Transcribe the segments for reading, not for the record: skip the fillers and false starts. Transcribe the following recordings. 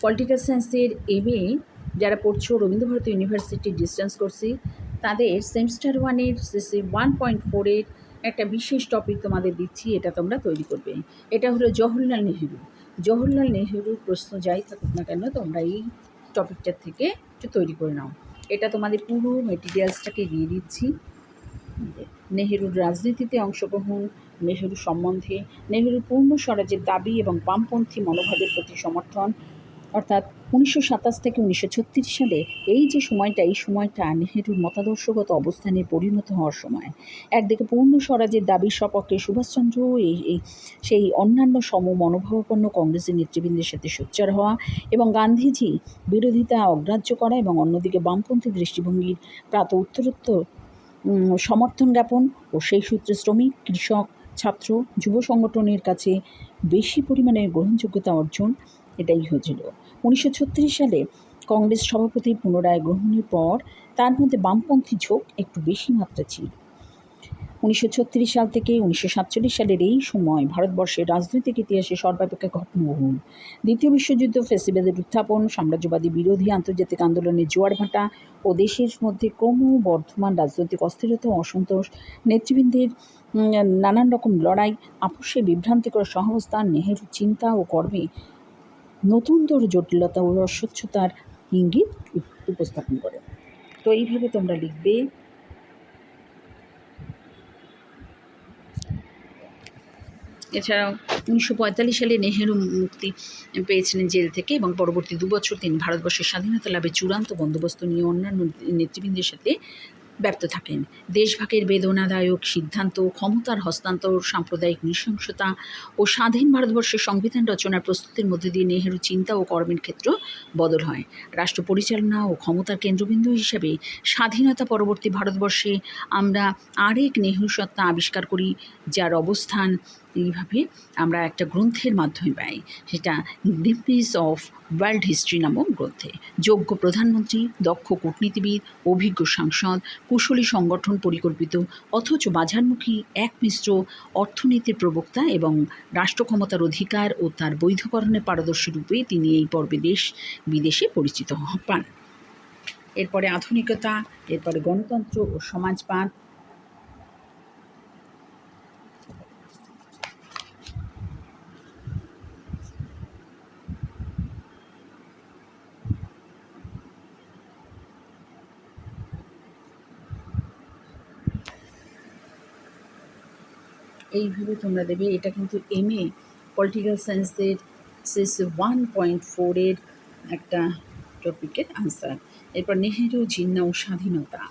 Political সায়েন্সের MA যারা পড়ছো রবীন্দ্রভারতী ইউনিভার্সিটির ডিস্টেন্স কোর্সে, তাদের সেমিস্টার 1-এর সিসি 1.4-এর একটা বিশেষ টপিক তোমাদের দিচ্ছি, এটা তোমরা তৈরি করবে। এটা হলো জওহরলাল নেহেরু। জওহরলাল নেহেরুর প্রশ্ন যাই থাকুক না কেন, তোমরা এই টপিকটার থেকে একটু তৈরি করে নাও। এটা তোমাদের পুরো মেটেরিয়ালসটাকে দিয়ে দিচ্ছি। নেহেরুর রাজনীতিতে অংশগ্রহণ, নেহেরু সম্বন্ধে, নেহেরুর পূর্ণ স্বরাজের দাবি এবং বামপন্থী মনোভাবের প্রতি সমর্থন, অর্থাৎ 1927 থেকে 1936 সালে এই যে সময়টা, এই সময়টা নেহেরুর মতাদর্শগত অবস্থানে পরিণত হওয়ার সময়। একদিকে পূর্ণ স্বরাজের দাবির সপক্ষে সুভাষচন্দ্র সেই অন্যান্য সম মনোভাবাপন্ন কংগ্রেসের নেতৃবৃন্দের সাথে সোচ্চার হওয়া এবং গান্ধীজি বিরোধিতা অগ্রাহ্য করা, এবং অন্যদিকে বামপন্থী দৃষ্টিভঙ্গির প্রাত উত্তরোত্তর সমর্থন জ্ঞাপন ও সেই সূত্রে শ্রমিক, কৃষক, ছাত্র, যুব সংগঠনের কাছে বেশি পরিমাণে গ্রহণযোগ্যতা অর্জন, এটাই হয়েছিল। 1936 সালে কংগ্রেস সভাপতি পুনরায় গ্রহণের পর তার মধ্যে বামপন্থী ঝোঁক একটু বেশি মাত্রা ছিল। 1936 সাল থেকে 1947 সালের এই সময় ভারতবর্ষের রাজনৈতিক ইতিহাসে সর্বাপেক্ষা ঘটনাবহুল। দ্বিতীয় বিশ্বযুদ্ধ, ফ্যাসিবাদের উত্থাপন, সাম্রাজ্যবাদী বিরোধী আন্তর্জাতিক আন্দোলনের জোয়ার ভাটা ও দেশের মধ্যে ক্রমবর্ধমান রাজনৈতিক অস্থিরতা ও অসন্তোষ, নেতৃবৃন্দের নানান রকম লড়াই, আপসে বিভ্রান্তিকর সহাবস্থান নেহেরুর চিন্তা ও কর্মে নতুনতর জটিলতা ও অস্বচ্ছতার ইঙ্গিত উপস্থাপন করে। তো এইভাবে তোমরা লিখবে। এছাড়াও 1945 সালে নেহেরু মুক্তি পেয়েছিলেন জেল থেকে, এবং পরবর্তী 2 বছর তিনি ভারতবর্ষের স্বাধীনতা লাভের চূড়ান্ত বন্দোবস্ত নিয়ে অন্যান্য নেতৃবৃন্দের সাথে ব্যপ্ত থাকেন। দেশভাগের বেদনাদায়ক সিদ্ধান্ত, ক্ষমতার হস্তান্তর, সাম্প্রদায়িক নৃশংসতা ও স্বাধীন ভারতবর্ষের সংবিধান রচনার প্রস্তুতির মধ্যে দিয়ে নেহেরু চিন্তা ও কর্মের ক্ষেত্র বদল হয়। রাষ্ট্র পরিচালনা ও ক্ষমতার কেন্দ্রবিন্দু হিসাবে স্বাধীনতা পরবর্তী ভারতবর্ষে আমরা আরেক নেহেরু সত্তা আবিষ্কার করি, যার অবস্থান এইভাবে আমরা একটা গ্রন্থের মাধ্যমে পাই, সেটা গ্লিম্পস অফ ওয়ার্ল্ড হিস্ট্রি নামক গ্রন্থে। যোগ্য প্রধানমন্ত্রী, দক্ষ কূটনীতিবিদ, অভিজ্ঞ সাংসদ, কুশলী সংগঠন পরিকল্পিত অথচ বাজারমুখী একমিশ্র অর্থনীতির প্রবক্তা এবং রাষ্ট্র ক্ষমতার অধিকার ও তার বৈধকরণে পারদর্শী রূপে তিনি এই পর্বে দেশ বিদেশে পরিচিত পান। এরপরে আধুনিকতা, এরপরে গণতন্ত্র ও সমাজবাদ। এইভাবে তোমরা দেবে। এটা কিন্তু এমএ পলিটিক্যাল সায়েন্সের সিসি 1.4-এর একটা টপিকের আনসার। এরপর নেহেরু, জিন্না ও স্বাধীনতা।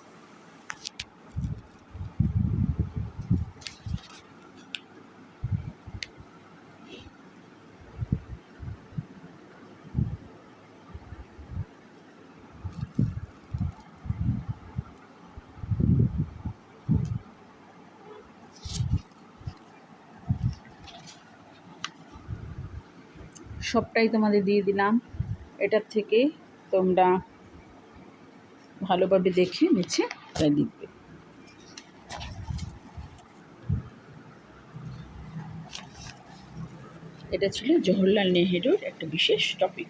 সবটাই তোমাদের দিয়ে দিলাম। এটার থেকে তোমরা ভালোভাবে দেখে নিচ্ছে তাই লিখবে। এটা ছিল জওহরলাল নেহেরুর একটা বিশেষ টপিক।